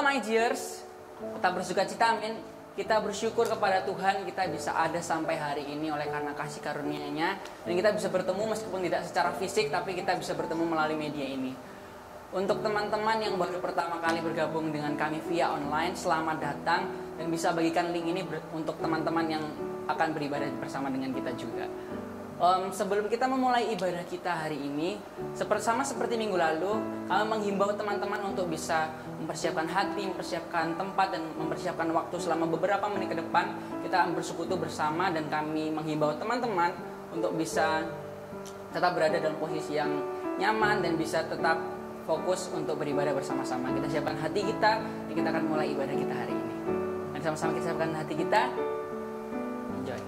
my dears, tetap bersuka cita, amin. Kita bersyukur kepada Tuhan kita bisa ada sampai hari ini oleh karena kasih karunia-Nya. Dan kita bisa bertemu meskipun tidak secara fisik, tapi kita bisa bertemu melalui media ini. Untuk teman-teman yang baru pertama kali bergabung dengan kami via online, selamat datang. Dan bisa bagikan link ini untuk teman-teman yang akan beribadah bersama dengan kita juga. Sebelum kita memulai ibadah kita hari ini, sama seperti minggu lalu, kami menghimbau teman-teman untuk bisa mempersiapkan hati, mempersiapkan tempat, dan mempersiapkan waktu selama beberapa menit ke depan. Kita bersekutu bersama dan kami menghimbau teman-teman untuk bisa tetap berada dalam posisi yang nyaman dan bisa tetap fokus untuk beribadah bersama-sama. Kita siapkan hati kita, dan kita akan mulai ibadah kita hari ini. Dan sama-sama kita siapkan hati kita. Enjoy.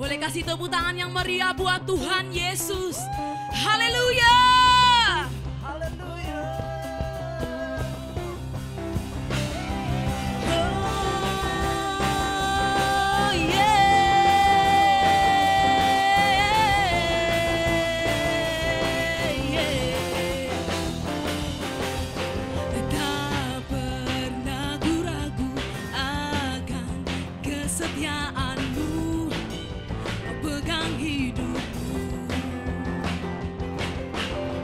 Boleh kasih tepuk tangan yang meriah buat Tuhan Yesus. Haleluya. Haleluya. Oh yeah. Tak pernah ku ragu akan kesetiaanmu. Pegang hidupku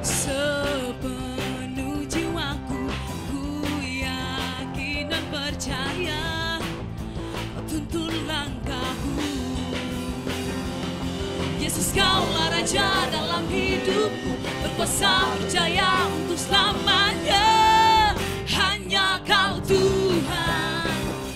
sepenuh jiwaku, ku yakin dan percaya kau tuntun langkahku. Yesus, kaulah Raja dalam hidupku, berkuasa percaya untuk selamanya. Hanya kau Tuhan,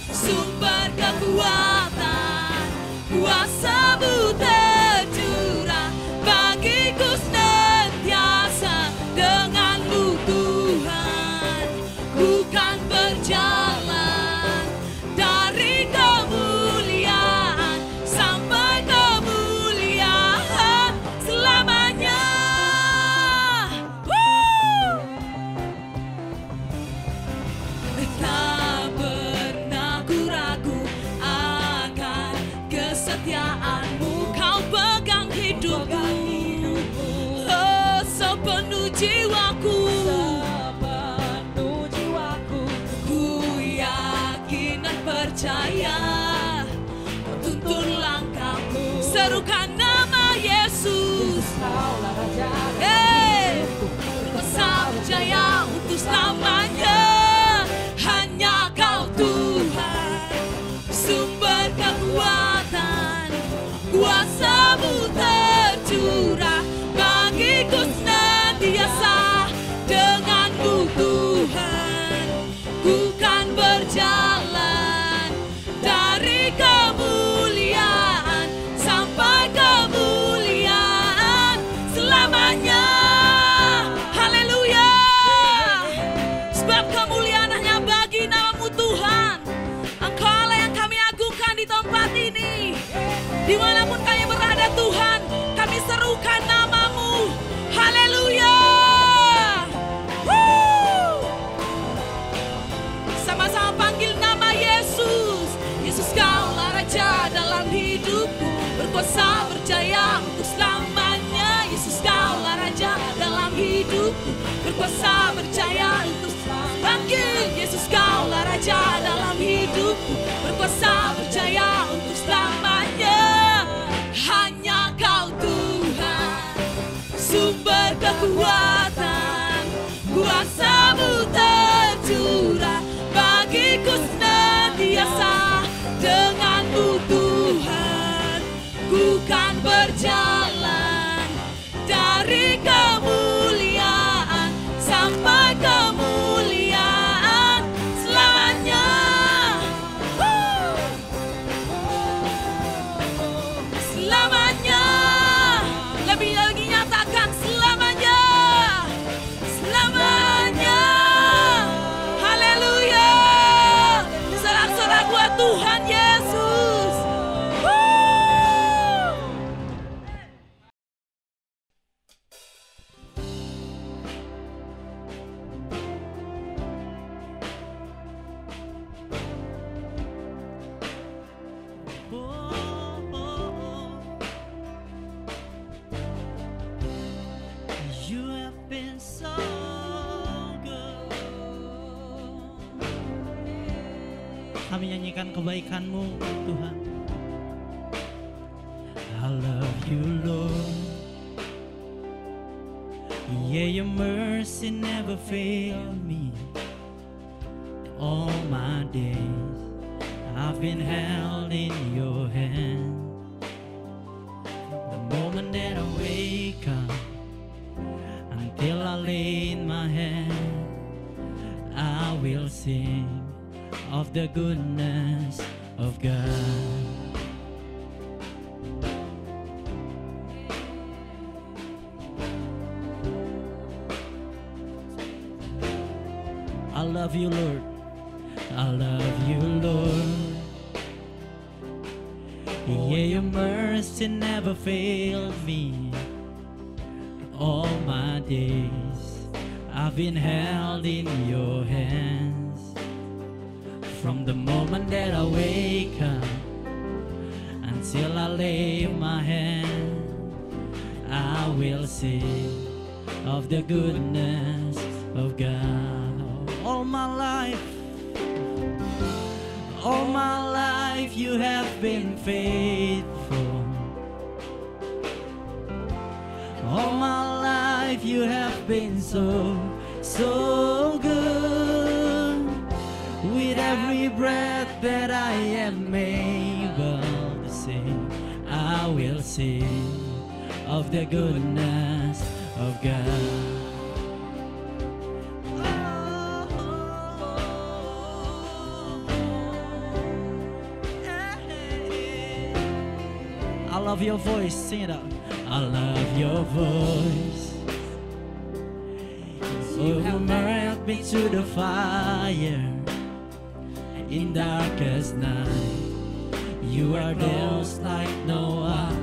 sumber kekuatan, kuasa-Mu tercurah bagiku senantiasa. Dengan-Mu Tuhan, ku kan berjalan dari kemuliaan sampai kemuliaan selamanya. Tak pernah ku ragu akan kesetiaanmu, kau pegang hidupku, oh sepenuh jiwaku, ku yakin dan percaya kau tuntun langkahku. Serukan nama Yesus, hey, berkuasa percaya untuk selamanya. Hanya kau Tuhan, sumber kekuatan, kuasa-Mu tercurah bagiku senantiasa. Dengan-Mu Tuhan, ku kan berjalan dari kemuliaan sampai kemuliaan selamanya. Haleluya. Sebab kemuliaan hanya bagi nama-Mu Tuhan. Engkau Allah yang kami agungkan di tempat ini. Dimanapun kami berada Tuhan, kami serukan nama-Mu. Haleluya. Sama-sama panggil nama Yesus. Yesus, kaulah Raja dalam hidupku, berkuasa percaya untuk selamanya. Yesus, kaulah Raja dalam hidupku, berkuasa percaya untuk selamanya. Panggil Yesus, kaulah Raja dalam hidupku, berkuasa percaya untuk selamanya. Hanya kau Tuhan, sumber kekuatan, kuasa-Mu tercurah bagiku senantiasa. Dengan-Mu Tuhan, ku kan berjalan dari kemuliaan sampai Kami nyanyikan kebaikan-Mu Tuhan. I love you Lord. Yeah, your mercy never failed me. All my days I've been held in your hand. The moment that I wake up until I lay in my head, I will sing of the goodness of God. I love you, Lord. I love you, Lord. Yeah, your mercy never failed me. All my days I've been held in your hands. From the moment that I wake up until I lay my head, I will sing of the goodness of God. All my life you have been faithful. All my life you have been so good. With every breath that I am able to sing, I will sing of the goodness of God. I love your voice, sing it out. I love your voice. You have brought me to the fire in darkest night. You are there like no other.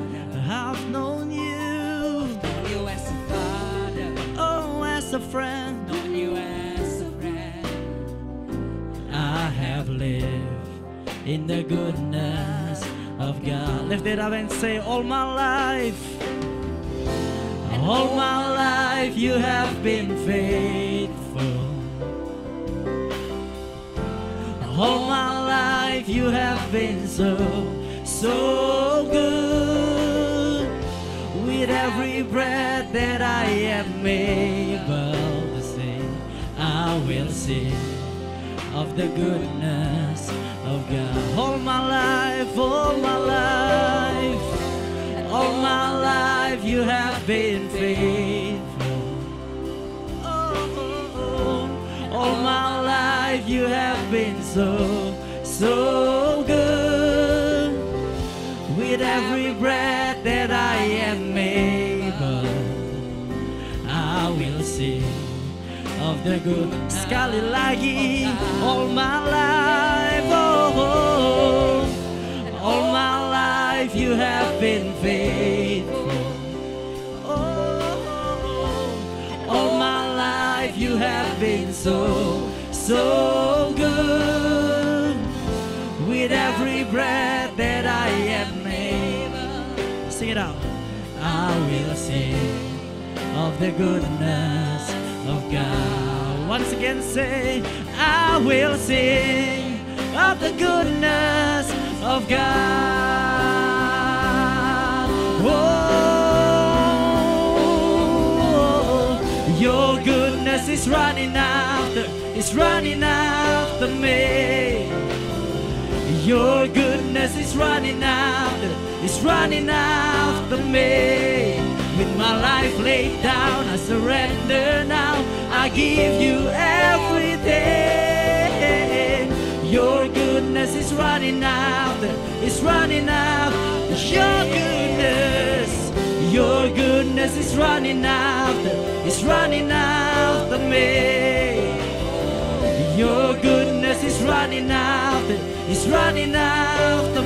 I've known you. Known you as a father, Oh, as a friend. known you as a friend. I have lived in the goodness of God. Lift it up and say, all my life. All my life you have been faithful. All my life you have been so good. With every breath that I am able to sing, I will sing of the goodness of God. All my life, all my life, all my life you have been faithful. Oh, all my life you have been so good. With every breath that I am able, I will sing of the good. Sekali lagi, all my life, oh, all my life you have been faithful. Oh, all my life you have been so good. With every breath that I am able, sing it out. I will sing of the goodness of God. Once again say, I will sing of the goodness of God. Oh, your goodness is running after me. Your goodness is running after me. With my life laid down, I surrender now. I give you everything. Your goodness is running after your goodness. Your goodness is running after me. Your goodness is running after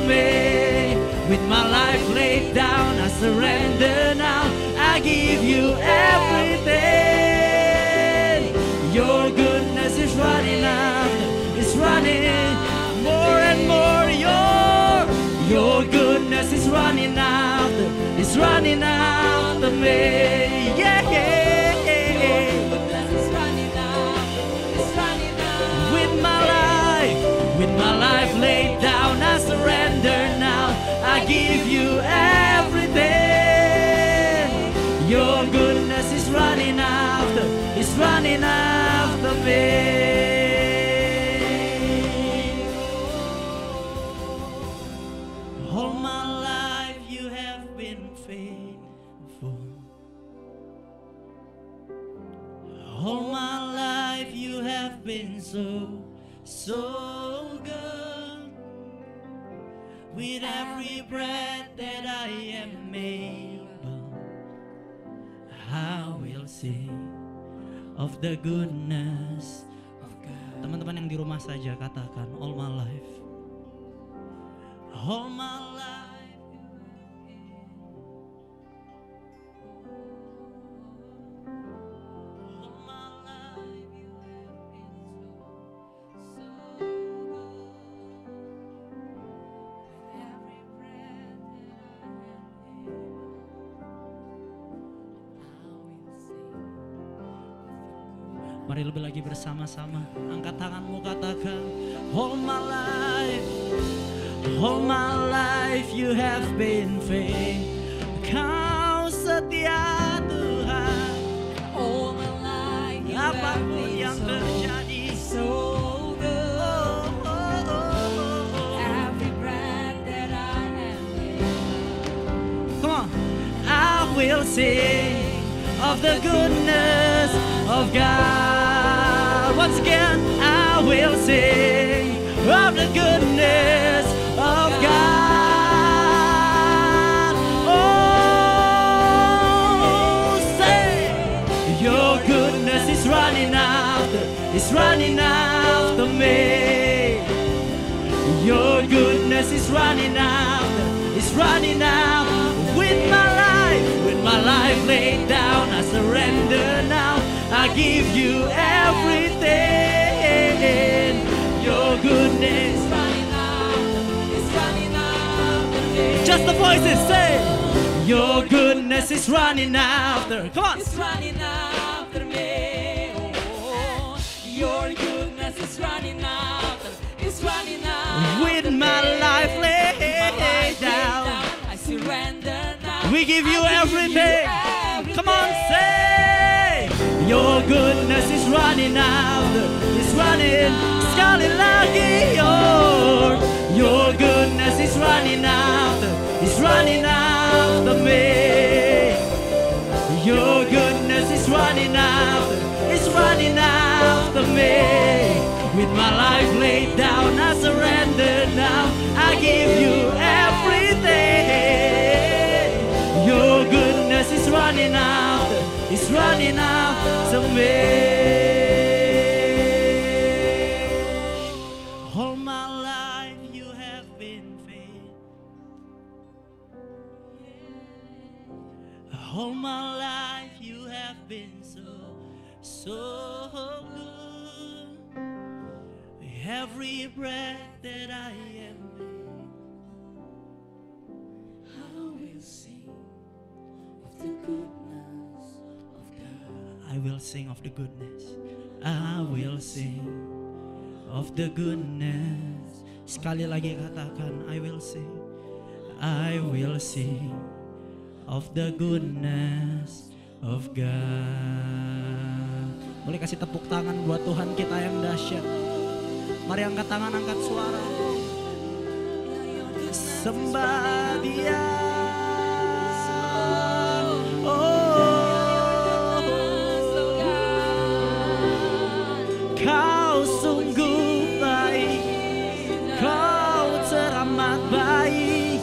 me. With my life laid down, I surrender now. I give you everything. Your goodness is running after, more and more. Your goodness is running after me. Yeah, yeah, yeah. With my life running after me. All my life you have been faithful. All my life you have been so good. With every breath that I am able, I will sing of the goodness of God. Teman-teman yang di rumah saja katakan, all my life. All my life. All my life you have been so good. With every breath that I am able, I will sing. Mari lebih lagi bersama-sama. Angkat tanganmu, katakan, all my life. All my life you have been faithful. Kau setia Tuhan. All my life you have Apapun been yang terjadi, so good. Every breath that I am able, Come on. I will sing of the goodness of God. Once again, I will sing of the goodness of God. Oh, say your goodness is running after me. Your goodness is running after with my life laid down. I surrender now. I give you everything. Your goodness is running after me. Just the voices say, your goodness is running after. Come on. it's running after me. Oh, your goodness is running after. It's running after With my life laid down, I surrender now. we give you I give everything. you everything. Come on, say, your goodness is running after. It's running. Sekali lagi, your goodness is running after. It's running after me. Your goodness is running after. It's running after me. With my life laid down, I surrender now. I give you everything. Your goodness is running after. It's running after me. All my life you have been faithful. All my life you have been so good. Every breath that I am in, I will sing of the goodness of God. I will sing of the goodness. I will sing of the goodness. Sekali lagi katakan, I will sing. I will sing of the goodness of God. Boleh kasih tepuk tangan buat Tuhan kita yang dahsyat. Mari angkat tangan, angkat suara. Sembah Dia. Oh, Kau sungguh baik. Kau teramat baik.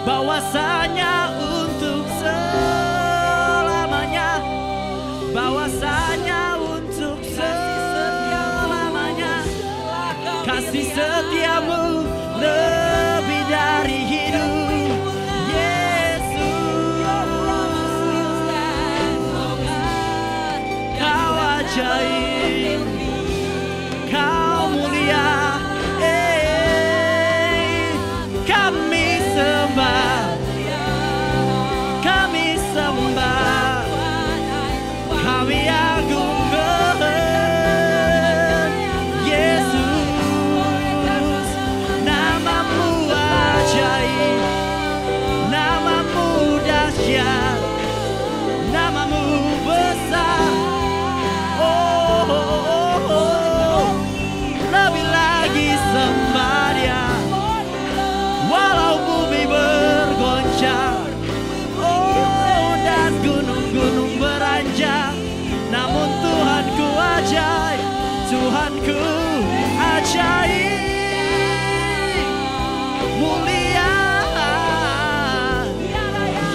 Bahwasanya untuk selamanya. Bahwasanya untuk selamanya. Kasih setiamu lebih dari hidup. Yesus, Kau ajaib, Kau mulia. Kami sembah, kami sembah, kami agungkan Yesus. Tuhanku ajaib, mulia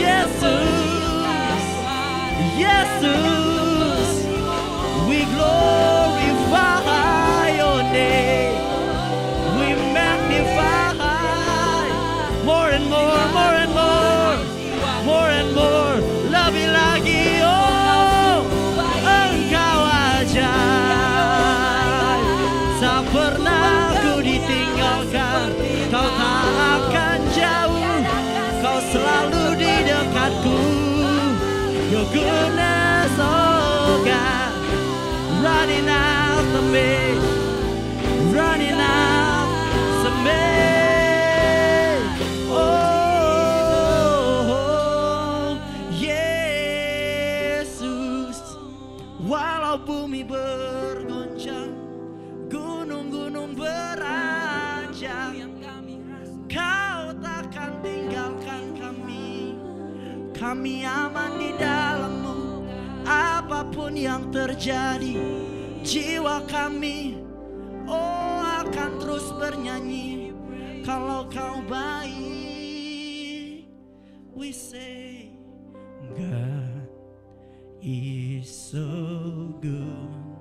Yesus, Yesus, we glorify your name, we magnify more and more, more and more, more and more, lebih lagi. Oh, Engkau ajaib, tak pernah ku ditinggalkan, Kau tak akan jauh, Kau selalu di dekatku. Your goodness, oh God, running after me, running after me. Oh, Yesus, walau bumi bergoncang, gunung-gunung beranjak, Kau takkan tinggalkan kami. Kami aman di dalam-Mu, apapun yang terjadi, jiwa kami akan terus bernyanyi. Kalau Kau baik, we say God is so good,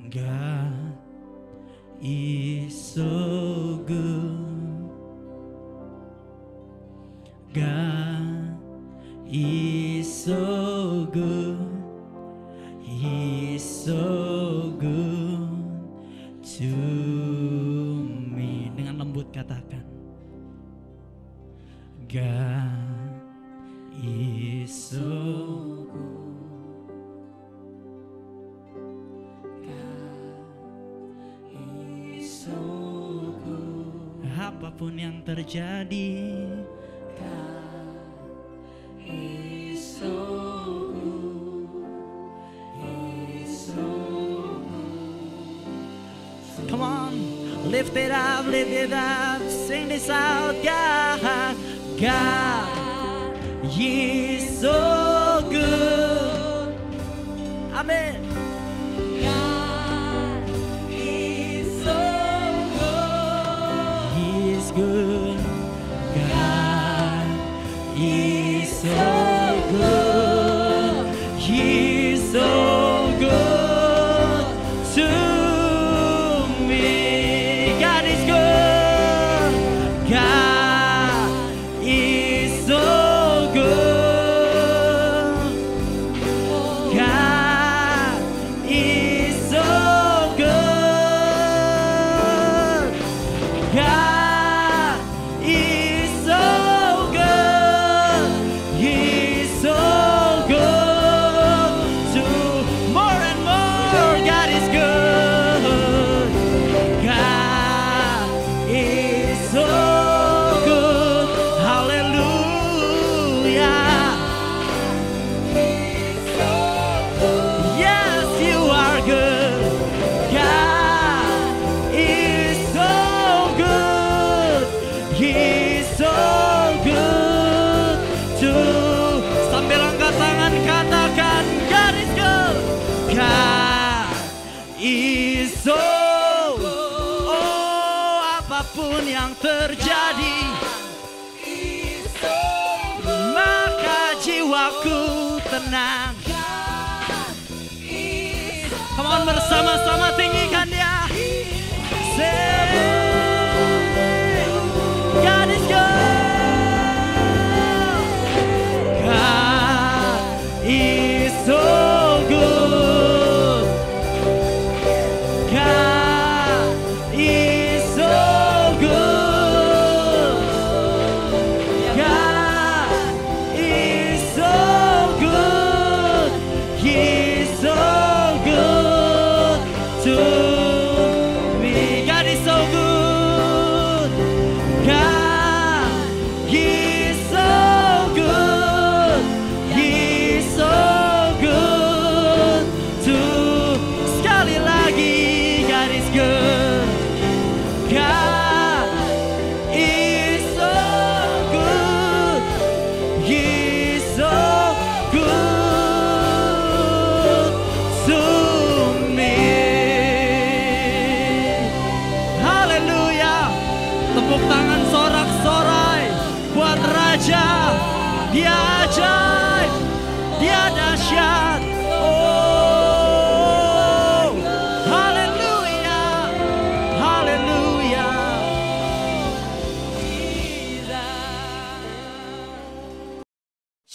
God is so good, God is so good, He is so good to me. Dengan lembut katakan, God is so good, God is so good. Apapun yang terjadi, come on, lift it up, sing this out. God, God is so good. Amen. God is so good. He is good. God is so good. He is so good to me. God is good. God is so good. God is so good. God is so good. He's so good to more and more. God is good. God is so good. Hallelujah. Yes, you are good. God is so good. He's so good to. Sambil angkat tangan katakan, God is good. God is so good. Oh, apapun yang terjadi, maka jiwaku tenang. Come on, bersama-sama tinggikan dia. Say, God is good. God is so good. God is so good. God is so good. He's so good to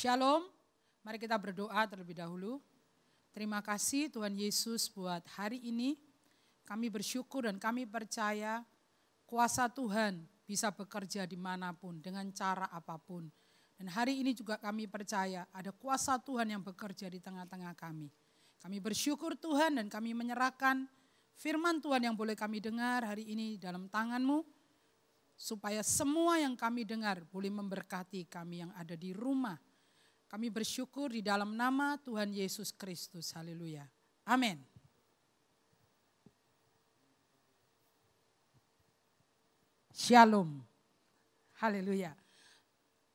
Shalom, mari kita berdoa terlebih dahulu. Terima kasih Tuhan Yesus buat hari ini. Kami bersyukur dan kami percaya kuasa Tuhan bisa bekerja dimanapun dengan cara apapun. Dan hari ini juga kami percaya ada kuasa Tuhan yang bekerja di tengah-tengah kami. Kami bersyukur Tuhan dan kami menyerahkan firman Tuhan yang boleh kami dengar hari ini dalam tangan-Mu. Supaya semua yang kami dengar boleh memberkati kami yang ada di rumah. Kami bersyukur di dalam nama Tuhan Yesus Kristus. Haleluya. Amin. Shalom. Haleluya.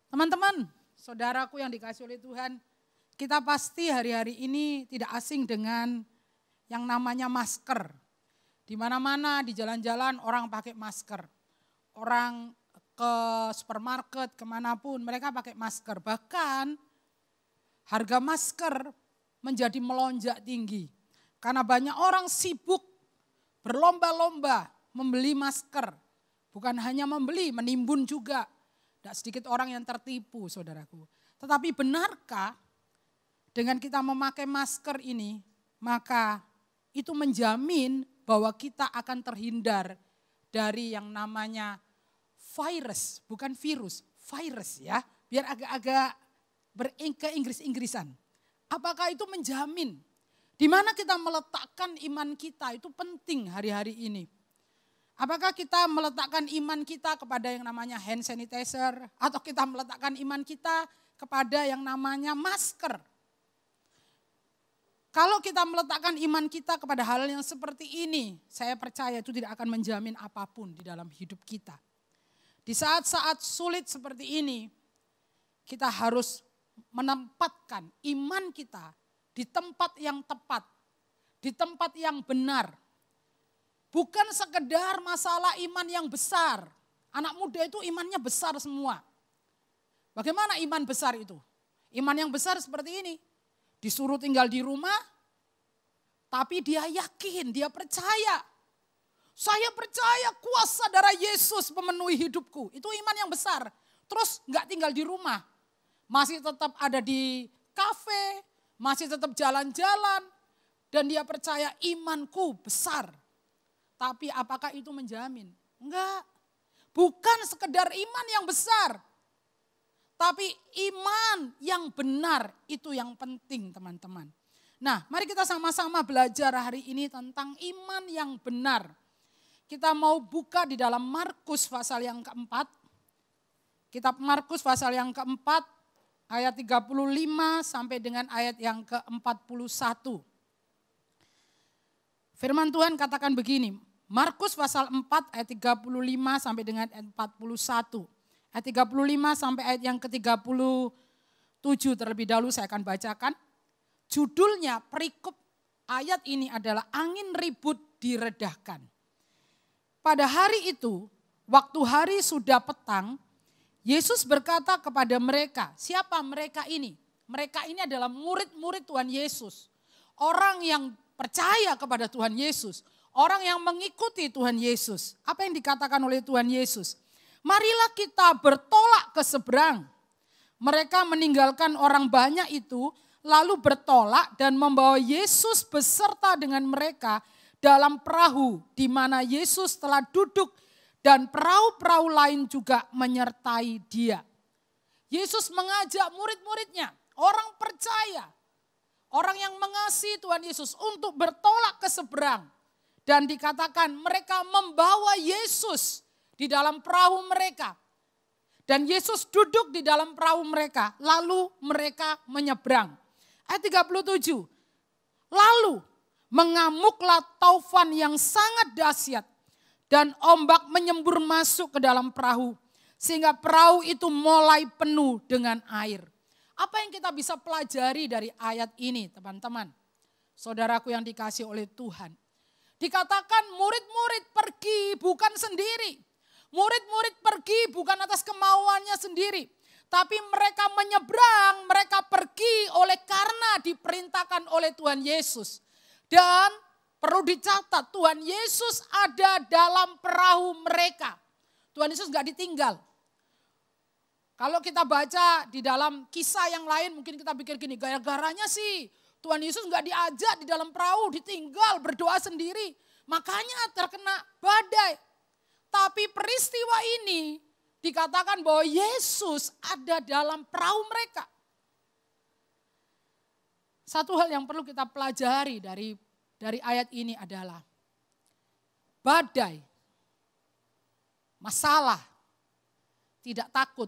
Teman-teman, saudaraku yang dikasihi oleh Tuhan, kita pasti hari-hari ini tidak asing dengan yang namanya masker. Di mana-mana, di jalan-jalan orang pakai masker. Orang ke supermarket, kemanapun mereka pakai masker. Bahkan harga masker menjadi melonjak tinggi. Karena banyak orang sibuk berlomba-lomba membeli masker. Bukan hanya membeli, menimbun juga. Tidak sedikit orang yang tertipu, saudaraku. Tetapi benarkah dengan kita memakai masker ini, maka itu menjamin bahwa kita akan terhindar dari yang namanya virus, bukan virus, virus ya. Biar agak-agak ke Inggris-Inggrisan. Apakah itu menjamin? Di mana kita meletakkan iman kita itu penting hari-hari ini. Apakah kita meletakkan iman kita kepada yang namanya hand sanitizer atau kita meletakkan iman kita kepada yang namanya masker? Kalau kita meletakkan iman kita kepada hal yang seperti ini, saya percaya itu tidak akan menjamin apapun di dalam hidup kita. Di saat-saat sulit seperti ini, kita harus menempatkan iman kita di tempat yang tepat, di tempat yang benar. Bukan sekedar masalah iman yang besar. Anak muda itu imannya besar semua. Bagaimana iman besar itu? Iman yang besar seperti ini. Disuruh tinggal di rumah, tapi dia yakin, dia percaya. Saya percaya kuasa darah Yesus memenuhi hidupku. Itu iman yang besar. Terus gak tinggal di rumah. Masih tetap ada di kafe, masih tetap jalan-jalan, dan dia percaya imanku besar. Tapi apakah itu menjamin? Enggak, bukan sekedar iman yang besar, tapi iman yang benar itu yang penting teman-teman. Nah, mari kita sama-sama belajar hari ini tentang iman yang benar. Kita mau buka di dalam Markus pasal yang keempat. Kitab Markus pasal yang keempat. Ayat 35 sampai dengan ayat yang ke-41. Firman Tuhan katakan begini, Markus pasal 4 ayat 35 sampai dengan ayat 41. Ayat 35 sampai ayat yang ke-37 terlebih dahulu saya akan bacakan. Judulnya perikop ayat ini adalah angin ribut diredahkan. Pada hari itu, waktu hari sudah petang, Yesus berkata kepada mereka, siapa mereka ini? Mereka ini adalah murid-murid Tuhan Yesus. Orang yang percaya kepada Tuhan Yesus. Orang yang mengikuti Tuhan Yesus. Apa yang dikatakan oleh Tuhan Yesus? Marilah kita bertolak ke seberang. Mereka meninggalkan orang banyak itu, lalu bertolak dan membawa Yesus beserta dengan mereka dalam perahu di mana Yesus telah duduk. Dan perahu-perahu lain juga menyertai dia. Yesus mengajak murid-muridnya, orang percaya, orang yang mengasihi Tuhan Yesus untuk bertolak ke seberang. Dan dikatakan mereka membawa Yesus di dalam perahu mereka. Dan Yesus duduk di dalam perahu mereka, lalu mereka menyeberang. Ayat 37, lalu mengamuklah taufan yang sangat dahsyat. Dan ombak menyembur masuk ke dalam perahu. Sehingga perahu itu mulai penuh dengan air. Apa yang kita bisa pelajari dari ayat ini teman-teman? Saudaraku yang dikasihi oleh Tuhan. Dikatakan murid-murid pergi bukan sendiri. Murid-murid pergi bukan atas kemauannya sendiri. Tapi mereka menyeberang, mereka pergi oleh karena diperintahkan oleh Tuhan Yesus. Dan perlu dicatat, Tuhan Yesus ada dalam perahu mereka. Tuhan Yesus gak ditinggal. Kalau kita baca di dalam kisah yang lain mungkin kita pikir gini, gara-garanya sih Tuhan Yesus nggak diajak di dalam perahu, ditinggal berdoa sendiri. Makanya terkena badai. Tapi peristiwa ini dikatakan bahwa Yesus ada dalam perahu mereka. Satu hal yang perlu kita pelajari dari ayat ini adalah badai, masalah, tidak takut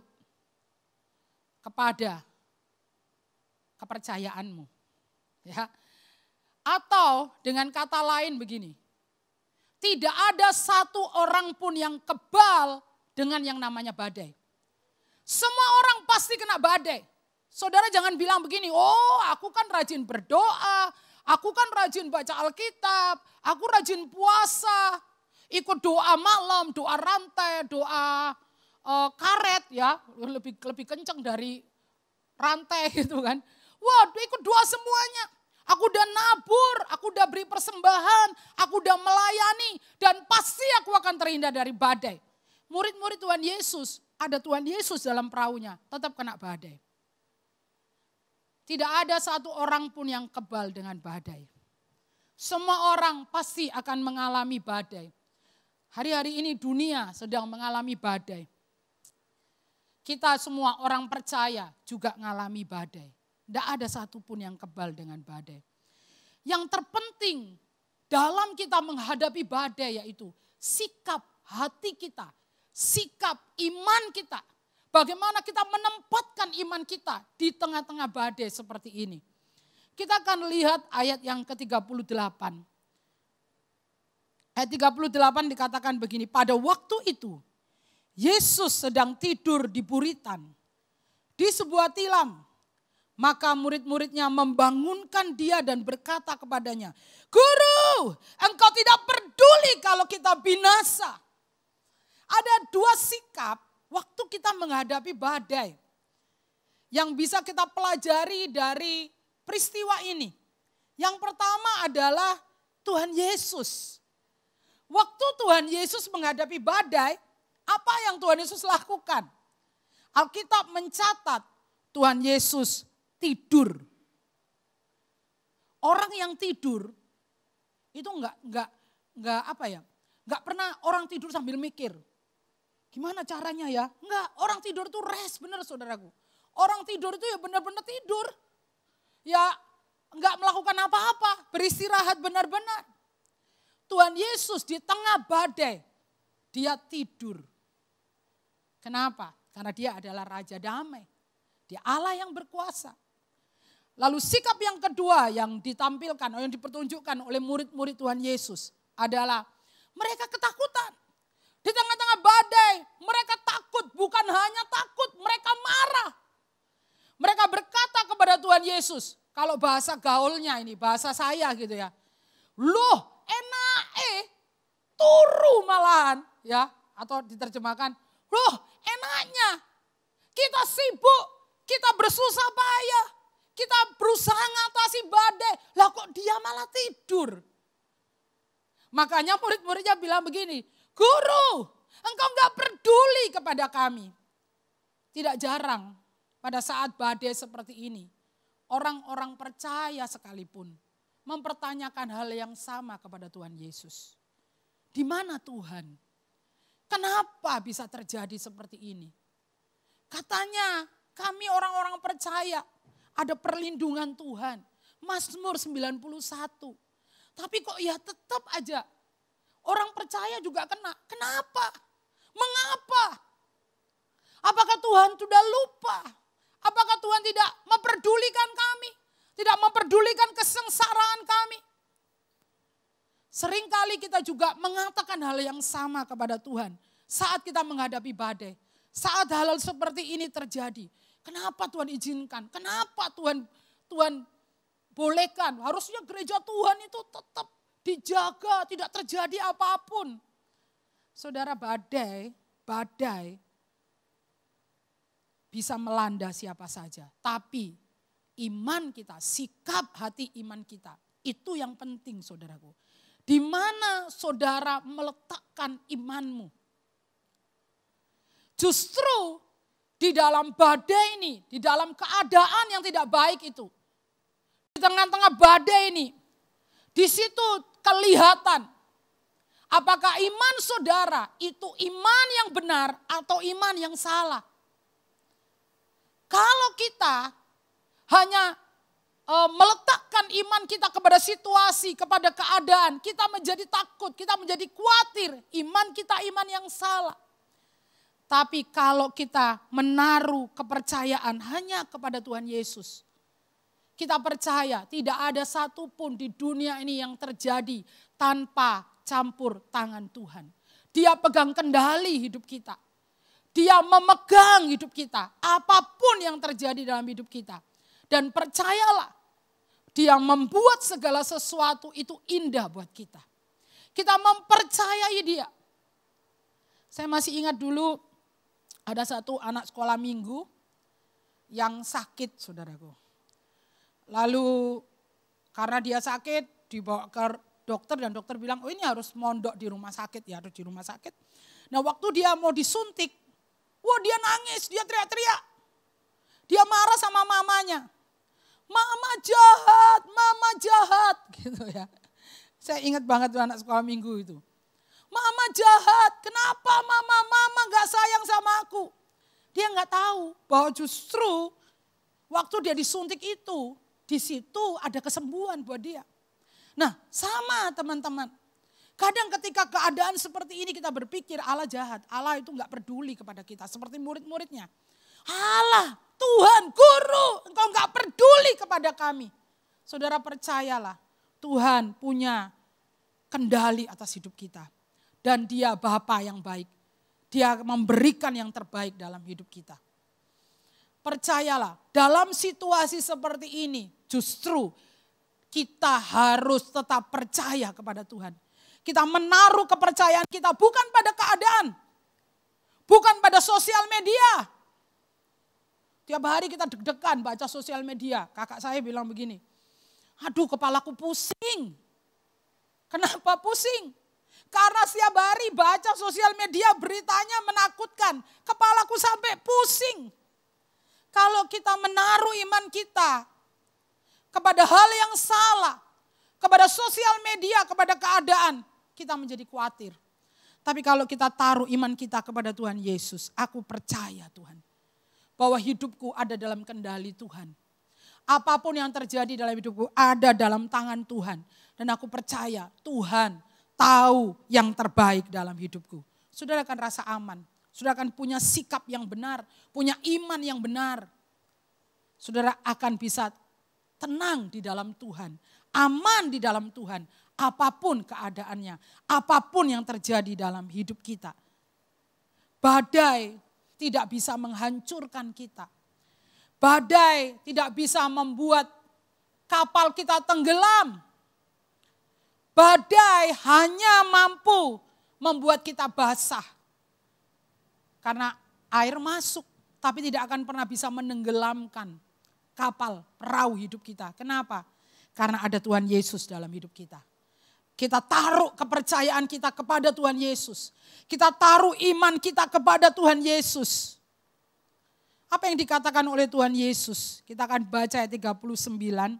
kepada kepercayaanmu. Ya. Atau dengan kata lain begini, tidak ada satu orang pun yang kebal dengan yang namanya badai. Semua orang pasti kena badai. Saudara jangan bilang begini, oh aku kan rajin berdoa, aku kan rajin baca Alkitab, aku rajin puasa, ikut doa malam, doa rantai, doa karet ya, lebih kenceng dari rantai gitu kan. Wah, ikut doa semuanya. Aku udah nabur, aku udah beri persembahan, aku udah melayani dan pasti aku akan terhindar dari badai. Murid-murid Tuhan Yesus, ada Tuhan Yesus dalam perahunya, tetap kena badai. Tidak ada satu orang pun yang kebal dengan badai. Semua orang pasti akan mengalami badai. Hari-hari ini dunia sedang mengalami badai. Kita semua orang percaya juga mengalami badai. Tidak ada satupun yang kebal dengan badai. Yang terpenting dalam kita menghadapi badai yaitu sikap hati kita, sikap iman kita. Bagaimana kita menempatkan iman kita di tengah-tengah badai seperti ini. Kita akan lihat ayat yang ke-38. Ayat 38 dikatakan begini, pada waktu itu Yesus sedang tidur di buritan di sebuah tilam. Maka murid-muridnya membangunkan dia dan berkata kepadanya, Guru, engkau tidak peduli kalau kita binasa. Ada dua sikap waktu kita menghadapi badai yang bisa kita pelajari dari peristiwa ini. Yang pertama adalah Tuhan Yesus. Waktu Tuhan Yesus menghadapi badai, apa yang Tuhan Yesus lakukan? Alkitab mencatat Tuhan Yesus tidur. Orang yang tidur itu enggak pernah orang tidur sambil mikir. Gimana caranya ya? Enggak, orang tidur itu rest, benar saudaraku. Orang tidur itu ya benar-benar tidur. Ya enggak melakukan apa-apa, beristirahat benar-benar. Tuhan Yesus di tengah badai, dia tidur. Kenapa? Karena dia adalah Raja Damai. Dia Allah yang berkuasa. Lalu sikap yang kedua yang ditampilkan, yang dipertunjukkan oleh murid-murid Tuhan Yesus adalah mereka ketakutan. Di tengah-tengah badai, mereka takut, bukan hanya takut, mereka marah. Mereka berkata kepada Tuhan Yesus, kalau bahasa gaulnya ini, bahasa saya gitu ya. Loh, turu malahan ya, atau diterjemahkan, loh enaknya kita sibuk, kita bersusah payah, kita berusaha ngatasi badai, lah kok dia malah tidur. Makanya murid-muridnya bilang begini, Guru, engkau enggak peduli kepada kami. Tidak jarang pada saat badai seperti ini, orang-orang percaya sekalipun mempertanyakan hal yang sama kepada Tuhan Yesus. Di mana Tuhan? Kenapa bisa terjadi seperti ini? Katanya kami orang-orang percaya ada perlindungan Tuhan. Mazmur 91. Tapi kok ya tetap aja orang percaya juga kena. Kenapa? Mengapa? Apakah Tuhan sudah lupa? Apakah Tuhan tidak memperdulikan kami? Tidak memperdulikan kesengsaraan kami? Seringkali kita juga mengatakan hal yang sama kepada Tuhan saat kita menghadapi badai. Saat hal-hal seperti ini terjadi. Kenapa Tuhan izinkan? Kenapa Tuhan bolehkan? Harusnya gereja Tuhan itu tetap dijaga, tidak terjadi apapun. Saudara, badai bisa melanda siapa saja. Tapi iman kita, sikap hati iman kita, itu yang penting saudaraku. Di mana saudara meletakkan imanmu? Justru di dalam badai ini, di dalam keadaan yang tidak baik itu, di tengah-tengah badai ini, di situ kelihatan apakah iman saudara itu iman yang benar atau iman yang salah. Kalau kita hanya meletakkan iman kita kepada situasi, kepada keadaan, kita menjadi takut, kita menjadi khawatir, iman kita iman yang salah. Tapi kalau kita menaruh kepercayaan hanya kepada Tuhan Yesus, kita percaya tidak ada satupun di dunia ini yang terjadi tanpa campur tangan Tuhan. Dia pegang kendali hidup kita. Dia memegang hidup kita, apapun yang terjadi dalam hidup kita. Dan percayalah, dia membuat segala sesuatu itu indah buat kita. Kita mempercayai dia. Saya masih ingat dulu ada satu anak sekolah minggu yang sakit, saudaraku. Lalu karena dia sakit dibawa ke dokter dan dokter bilang, oh ini harus mondok di rumah sakit, ya harus di rumah sakit. Nah waktu dia mau disuntik, wah dia nangis, dia teriak-teriak. Dia marah sama mamanya. Mama jahat gitu ya. Saya ingat banget tuh anak sekolah minggu itu. Mama jahat, kenapa mama gak sayang sama aku? Dia gak tahu bahwa justru waktu dia disuntik itu, di situ ada kesembuhan buat dia. Nah sama teman-teman. Kadang ketika keadaan seperti ini kita berpikir Allah jahat. Allah itu gak peduli kepada kita seperti murid-muridnya. Allah, Tuhan, Guru, engkau gak peduli kepada kami. Saudara percayalah, Tuhan punya kendali atas hidup kita. Dan dia Bapa yang baik. Dia memberikan yang terbaik dalam hidup kita. Percayalah, dalam situasi seperti ini justru kita harus tetap percaya kepada Tuhan. Kita menaruh kepercayaan kita bukan pada keadaan. Bukan pada sosial media. Tiap hari kita deg-degan baca sosial media. Kakak saya bilang begini, aduh kepalaku pusing. Kenapa pusing? Karena setiap hari baca sosial media beritanya menakutkan. Kepalaku sampai pusing. Kalau kita menaruh iman kita kepada hal yang salah, kepada sosial media, kepada keadaan, kita menjadi khawatir. Tapi kalau kita taruh iman kita kepada Tuhan Yesus, aku percaya Tuhan, bahwa hidupku ada dalam kendali Tuhan. Apapun yang terjadi dalam hidupku ada dalam tangan Tuhan. Dan aku percaya Tuhan tahu yang terbaik dalam hidupku. Saudara akan rasa aman. Saudara akan punya sikap yang benar. Punya iman yang benar. Saudara akan bisa tenang di dalam Tuhan. Aman di dalam Tuhan. Apapun keadaannya. Apapun yang terjadi dalam hidup kita. Badai tidak bisa menghancurkan kita. Badai tidak bisa membuat kapal kita tenggelam. Badai hanya mampu membuat kita basah. Karena air masuk, tapi tidak akan pernah bisa menenggelamkan kapal, perahu hidup kita. Kenapa? Karena ada Tuhan Yesus dalam hidup kita. Kita taruh kepercayaan kita kepada Tuhan Yesus. Kita taruh iman kita kepada Tuhan Yesus. Apa yang dikatakan oleh Tuhan Yesus? Kita akan baca ayat 39.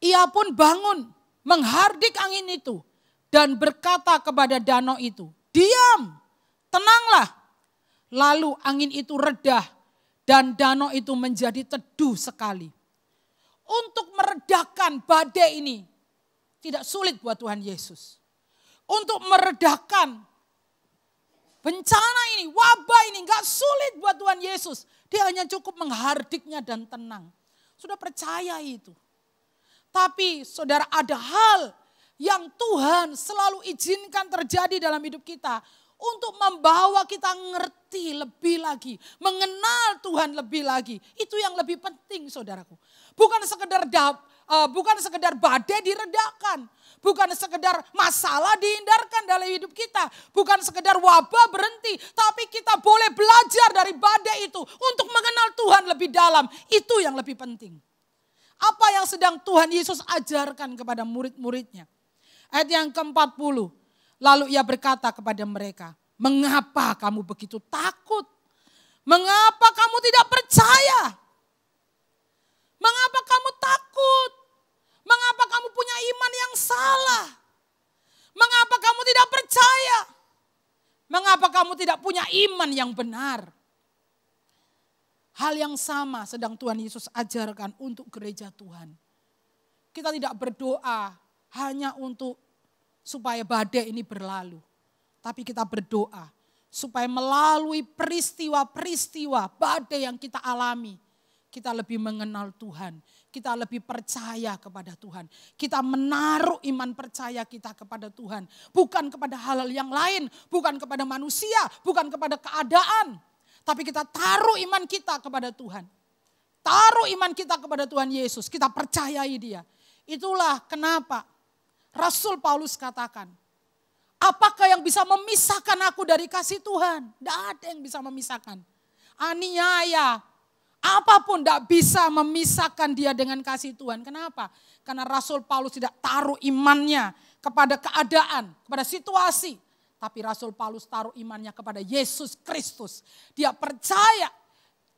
Ia pun bangun, menghardik angin itu, dan berkata kepada danau itu, diam, tenanglah. Lalu angin itu redah, dan danau itu menjadi teduh sekali. Untuk meredakan badai ini, tidak sulit buat Tuhan Yesus. Untuk meredakan bencana ini, wabah ini, gak sulit buat Tuhan Yesus. Dia hanya cukup menghardiknya dan tenang. Sudah percaya itu. Tapi saudara ada hal yang Tuhan selalu izinkan terjadi dalam hidup kita. Untuk membawa kita ngerti lebih lagi. Mengenal Tuhan lebih lagi. Itu yang lebih penting saudaraku. Bukan sekedar badai diredakan. Bukan sekedar masalah dihindarkan dalam hidup kita. Bukan sekedar wabah berhenti. Tapi kita boleh belajar dari badai itu. Untuk mengenal Tuhan lebih dalam. Itu yang lebih penting. Apa yang sedang Tuhan Yesus ajarkan kepada murid-muridnya. Ayat yang ke-40. Lalu ia berkata kepada mereka, Mengapa kamu begitu takut? Mengapa kamu tidak percaya? Mengapa kamu takut? Mengapa kamu punya iman yang salah? Mengapa kamu tidak percaya? Mengapa kamu tidak punya iman yang benar? Hal yang sama sedang Tuhan Yesus ajarkan untuk gereja Tuhan. Kita tidak berdoa hanya untuk supaya badai ini berlalu. Tapi kita berdoa supaya melalui peristiwa-peristiwa badai yang kita alami, kita lebih mengenal Tuhan. Kita lebih percaya kepada Tuhan. Kita menaruh iman percaya kita kepada Tuhan. Bukan kepada hal-hal yang lain. Bukan kepada manusia. Bukan kepada keadaan. Tapi kita taruh iman kita kepada Tuhan. Taruh iman kita kepada Tuhan Yesus. Kita percayai Dia. Itulah kenapa Rasul Paulus katakan, apakah yang bisa memisahkan aku dari kasih Tuhan? Tidak ada yang bisa memisahkan. Aniaya, apapun tidak bisa memisahkan dia dengan kasih Tuhan. Kenapa? Karena Rasul Paulus tidak taruh imannya kepada keadaan, kepada situasi. Tapi Rasul Paulus taruh imannya kepada Yesus Kristus. Dia percaya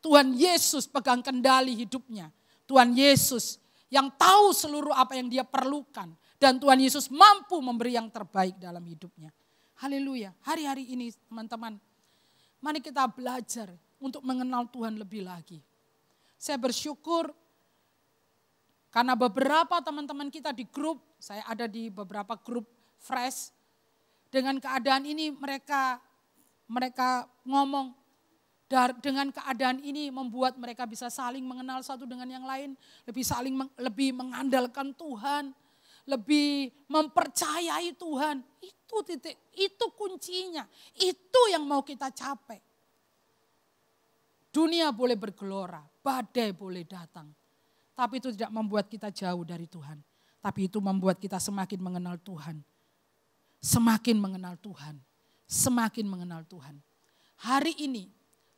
Tuhan Yesus pegang kendali hidupnya. Tuhan Yesus yang tahu seluruh apa yang dia perlukan. Dan Tuhan Yesus mampu memberi yang terbaik dalam hidupnya. Haleluya. Hari-hari ini teman-teman, mari kita belajar untuk mengenal Tuhan lebih lagi. Saya bersyukur karena beberapa teman-teman kita di grup, saya ada di beberapa grup fresh. Dengan keadaan ini mereka ngomong, dengan keadaan ini membuat mereka bisa saling mengenal satu dengan yang lain, lebih mengandalkan Tuhan, lebih mempercayai Tuhan. Itu kuncinya, itu yang mau kita capai. Dunia boleh bergelora, badai boleh datang. Tapi itu tidak membuat kita jauh dari Tuhan. Tapi itu membuat kita semakin mengenal Tuhan. Semakin mengenal Tuhan. Semakin mengenal Tuhan. Hari ini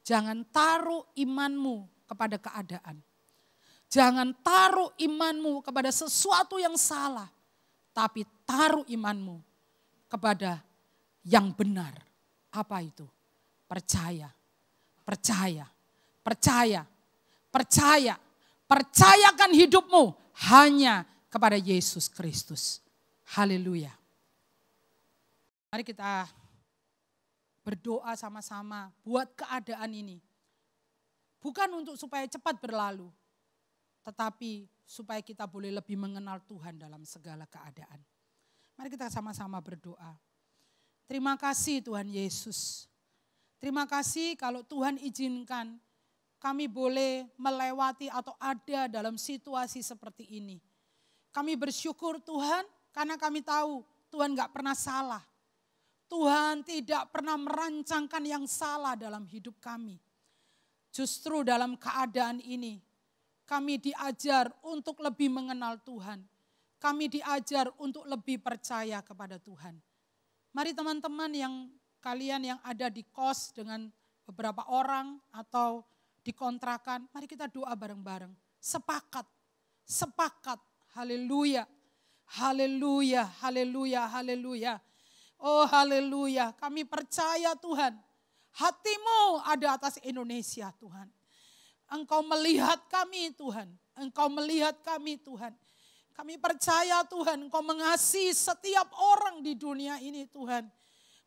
jangan taruh imanmu kepada keadaan. Jangan taruh imanmu kepada sesuatu yang salah. Tapi taruh imanmu kepada yang benar. Apa itu? Percaya. Percaya. Percaya, percaya, percayakan hidupmu hanya kepada Yesus Kristus. Haleluya. Mari kita berdoa sama-sama buat keadaan ini. Bukan untuk supaya cepat berlalu, tetapi supaya kita boleh lebih mengenal Tuhan dalam segala keadaan. Mari kita sama-sama berdoa. Terima kasih Tuhan Yesus. Terima kasih kalau Tuhan izinkan kami boleh melewati atau ada dalam situasi seperti ini. Kami bersyukur Tuhan karena kami tahu Tuhan gak pernah salah. Tuhan tidak pernah merancangkan yang salah dalam hidup kami. Justru dalam keadaan ini kami diajar untuk lebih mengenal Tuhan. Kami diajar untuk lebih percaya kepada Tuhan. Mari teman-teman kalian yang ada di kos dengan beberapa orang atau dikontrakan, mari kita doa bareng-bareng. Sepakat, sepakat, haleluya, haleluya, haleluya, haleluya. Oh haleluya, kami percaya Tuhan, hatimu ada atas Indonesia Tuhan. Engkau melihat kami Tuhan, Engkau melihat kami Tuhan. Kami percaya Tuhan, Engkau mengasihi setiap orang di dunia ini Tuhan.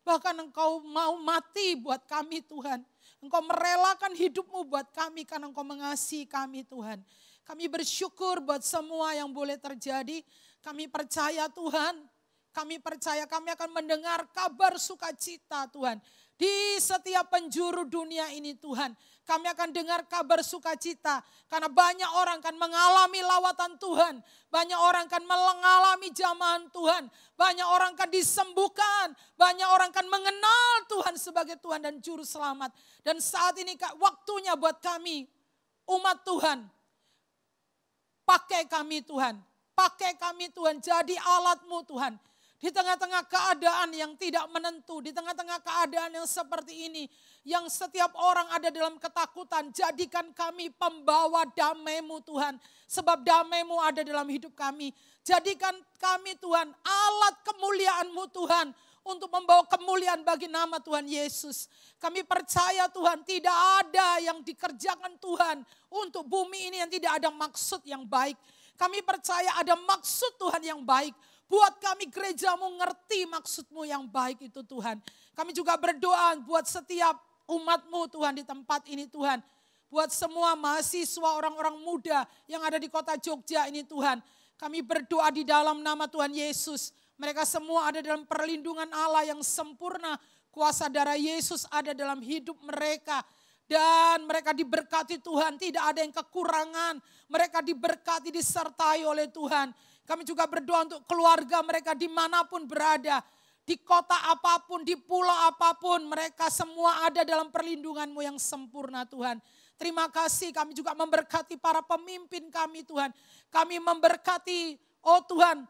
Bahkan Engkau mau mati buat kami Tuhan. Engkau merelakan hidupmu buat kami karena Engkau mengasihi kami Tuhan. Kami bersyukur buat semua yang boleh terjadi. Kami percaya Tuhan. Kami percaya kami akan mendengar kabar sukacita Tuhan. Di setiap penjuru dunia ini Tuhan. Kami akan dengar kabar sukacita. Karena banyak orang akan mengalami lawatan Tuhan. Banyak orang akan mengalami jamahan Tuhan. Banyak orang akan disembuhkan. Banyak orang akan mengenal Tuhan sebagai Tuhan dan Juru Selamat. Dan saat ini waktunya buat kami umat Tuhan. Pakai kami Tuhan. Pakai kami Tuhan jadi alat-Mu Tuhan. Di tengah-tengah keadaan yang tidak menentu, di tengah-tengah keadaan yang seperti ini, yang setiap orang ada dalam ketakutan, jadikan kami pembawa damai-Mu Tuhan. Sebab damai-Mu ada dalam hidup kami. Jadikan kami Tuhan alat kemuliaan-Mu Tuhan untuk membawa kemuliaan bagi nama Tuhan Yesus. Kami percaya Tuhan tidak ada yang dikerjakan Tuhan untuk bumi ini yang tidak ada maksud yang baik. Kami percaya ada maksud Tuhan yang baik. Buat kami gerejamu ngerti maksudmu yang baik itu Tuhan. Kami juga berdoa buat setiap umatmu Tuhan di tempat ini Tuhan. Buat semua mahasiswa, orang-orang muda yang ada di kota Jogja ini Tuhan. Kami berdoa di dalam nama Tuhan Yesus. Mereka semua ada dalam perlindungan Allah yang sempurna. Kuasa darah Yesus ada dalam hidup mereka. Dan mereka diberkati Tuhan, tidak ada yang kekurangan. Mereka diberkati, disertai oleh Tuhan. Kami juga berdoa untuk keluarga mereka dimanapun berada. Di kota apapun, di pulau apapun, mereka semua ada dalam perlindungan-Mu yang sempurna Tuhan. Terima kasih, kami juga memberkati para pemimpin kami Tuhan. Kami memberkati, oh Tuhan,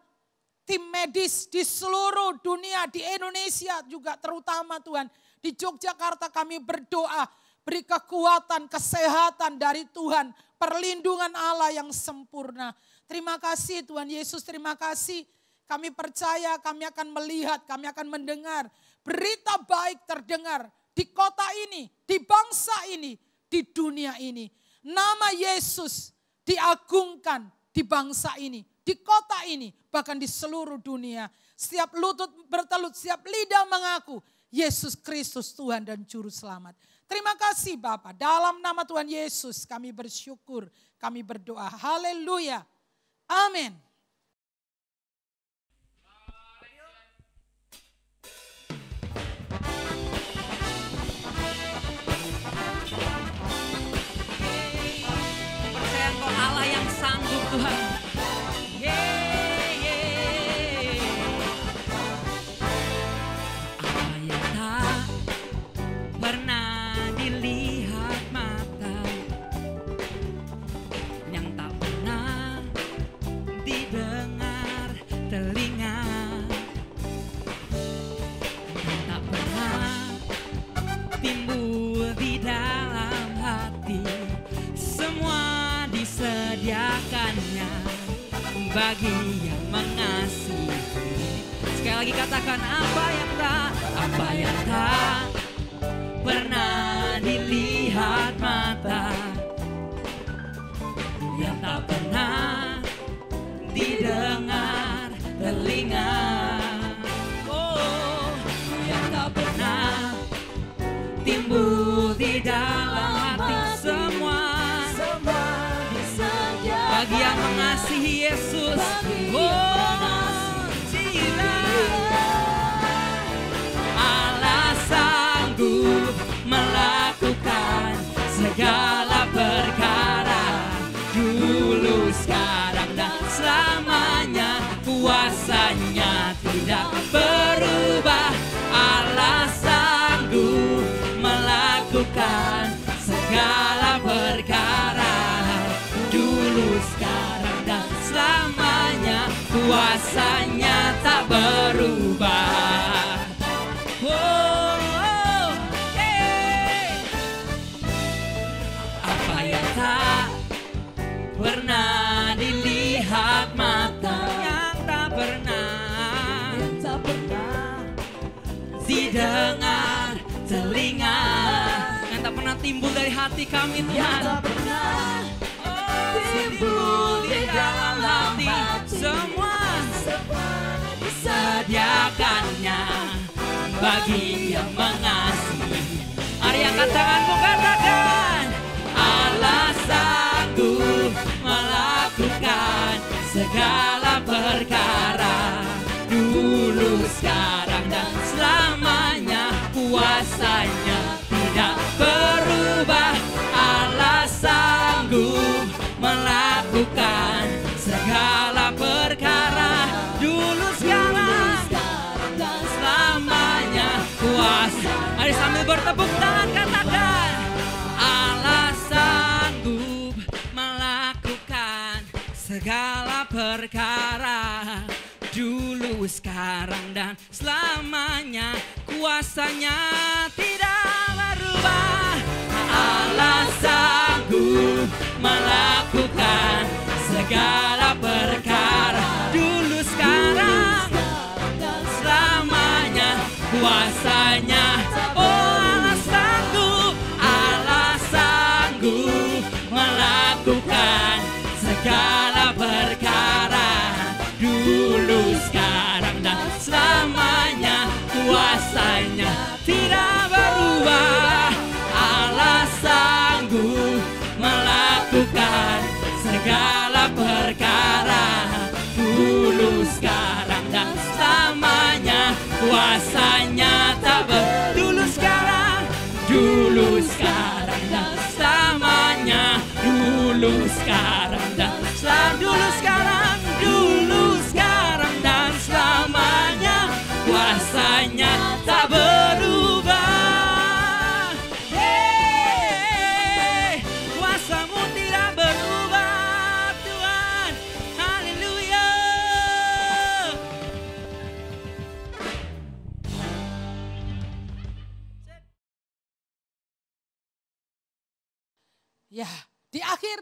tim medis di seluruh dunia, di Indonesia juga terutama Tuhan. Di Yogyakarta kami berdoa, beri kekuatan, kesehatan dari Tuhan, perlindungan Allah yang sempurna. Terima kasih Tuhan Yesus, terima kasih. Kami percaya kami akan melihat, kami akan mendengar berita baik terdengar di kota ini, di bangsa ini, di dunia ini. Nama Yesus diagungkan di bangsa ini, di kota ini, bahkan di seluruh dunia. Setiap lutut bertelut, setiap lidah mengaku Yesus Kristus Tuhan dan Juru Selamat. Terima kasih Bapa, dalam nama Tuhan Yesus kami bersyukur, kami berdoa. Haleluya. Amin. Percaya Engkau Allah yang sanggup Tuhan. Apa yang tak pernah dilihat mata, yang tak pernah didengar telinga, yang tak pernah timbul di dalam hati, semua disediakannya bagi yang mengasihi. Sekali lagi katakan apa yang tak pernah dilihat mata, yang tak pernah didengar telinga, oh, yang tak pernah timbul di dalam hati, semua bagi yang mengasihi Yesus. Oh, cinta Allah sanggup melakukan segala perkara, dulu, sekarang, dan selamanya. Kuasanya tidak berubah. Allah sanggup melakukan segala perkara, dulu, sekarang, dan selamanya. Kuasanya tak berubah. Oh, hey. Apa yang tak pernah dilihat mata, yang tak pernah didengar telinga, yang tak pernah timbul dari hati kami Tuhan, timbul di dalam hati, semua disediakannya bagi yang mengasihi. Mari angkat tanganmu, katakan Allah sanggup melakukan segala perkara, dulu, sekarang, dan selamanya. Kuasanya tidak berubah. Allah sanggup melakukan segala perkara, dulu, sekarang, dan selamanya. Kuasa. Mari sambil bertepuk tangan katakan Allah sanggup melakukan segala perkara, dulu, sekarang, dan selamanya. Kuasanya tidak berubah. Allah sanggup melakukan segala perkara, dulu, sekarang, dan selamanya. segala perkara, dulu, sekarang, dan selamanya. Kuasanya tidak berubah. Allah sanggup melakukan segala perkara, dulu, sekarang, dan selamanya. Kuasanya tak dulu, sekarang, dan selamanya. Dulu, sekarang, dan selamanya. Dulu, sekarang, dan selamanya. Kuasanya tak berubah. Hey, kuasamu tidak berubah, Tuhan. Haleluya. Ya, di akhir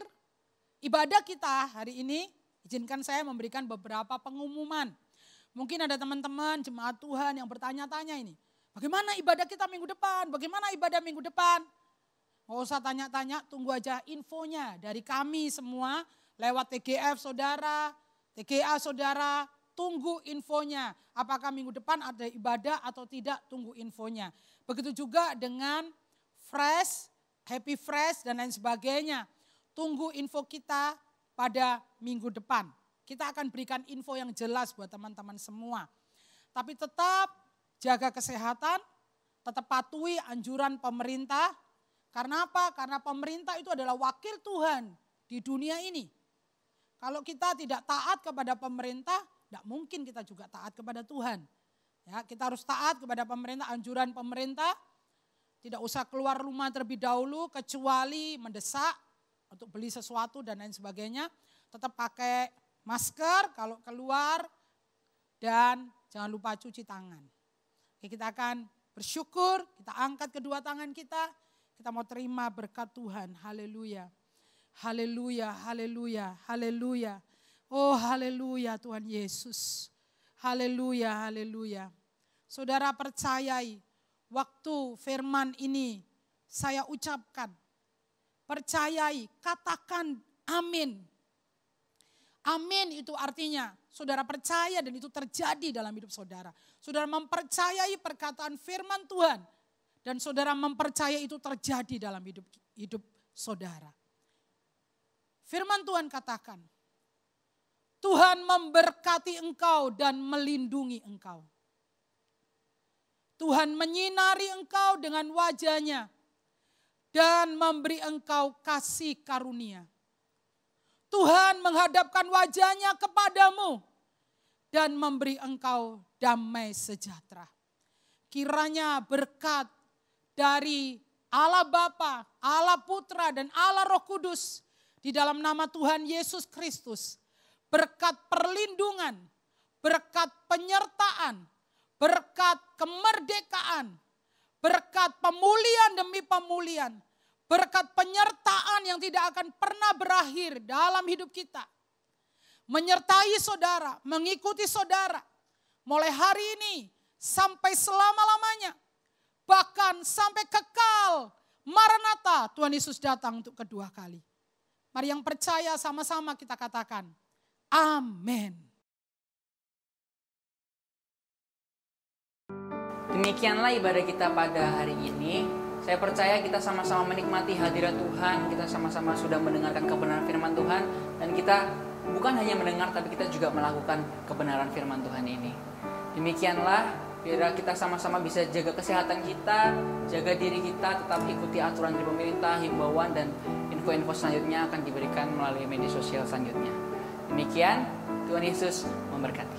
ibadah kita hari ini, izinkan saya memberikan beberapa pengumuman. Mungkin ada teman-teman jemaat Tuhan yang bertanya-tanya ini, bagaimana ibadah kita minggu depan? Bagaimana ibadah minggu depan? Nggak usah tanya-tanya, tunggu aja infonya dari kami semua lewat TGF saudara, TGA saudara, tunggu infonya. Apakah minggu depan ada ibadah atau tidak, tunggu infonya. Begitu juga dengan Fresh, Happy Fresh dan lain sebagainya. Tunggu info kita pada minggu depan. Kita akan berikan info yang jelas buat teman-teman semua. Tapi tetap jaga kesehatan, tetap patuhi anjuran pemerintah. Karena apa? Karena pemerintah itu adalah wakil Tuhan di dunia ini. Kalau kita tidak taat kepada pemerintah, tidak mungkin kita juga taat kepada Tuhan. Ya, kita harus taat kepada pemerintah, anjuran pemerintah. Tidak usah keluar rumah terlebih dahulu kecuali mendesak untuk beli sesuatu dan lain sebagainya. Tetap pakai masker kalau keluar dan jangan lupa cuci tangan. Oke, kita akan bersyukur, kita angkat kedua tangan kita mau terima berkat Tuhan. Haleluya. Haleluya, haleluya, haleluya. Oh haleluya Tuhan Yesus. Haleluya, haleluya. Saudara percayai waktu firman ini saya ucapkan. Percayai, katakan amin. Amin itu artinya saudara percaya dan itu terjadi dalam hidup saudara. Saudara mempercayai perkataan firman Tuhan dan saudara mempercayai itu terjadi dalam hidup saudara. Firman Tuhan katakan, Tuhan memberkati engkau dan melindungi engkau. Tuhan menyinari engkau dengan wajah-Nya dan memberi engkau kasih karunia. Tuhan menghadapkan wajah-Nya kepadamu dan memberi engkau damai sejahtera. Kiranya berkat dari Allah Bapa, Allah Putra dan Allah Roh Kudus di dalam nama Tuhan Yesus Kristus, berkat perlindungan, berkat penyertaan, berkat kemerdekaan, berkat pemulihan demi pemulihan, berkat penyertaan yang tidak akan pernah berakhir dalam hidup kita. Menyertai saudara, mengikuti saudara. Mulai hari ini sampai selama-lamanya. Bahkan sampai kekal. Maranatha, Tuhan Yesus datang untuk kedua kali. Mari yang percaya sama-sama kita katakan. Amin. Demikianlah ibadah kita pada hari ini. Saya percaya kita sama-sama menikmati hadirat Tuhan, kita sama-sama sudah mendengarkan kebenaran firman Tuhan, dan kita bukan hanya mendengar tapi kita juga melakukan kebenaran firman Tuhan ini. Demikianlah, biar kita sama-sama bisa jaga kesehatan kita, jaga diri kita, tetap ikuti aturan dari pemerintah, himbauan dan info-info selanjutnya akan diberikan melalui media sosial selanjutnya. Demikian, Tuhan Yesus memberkati.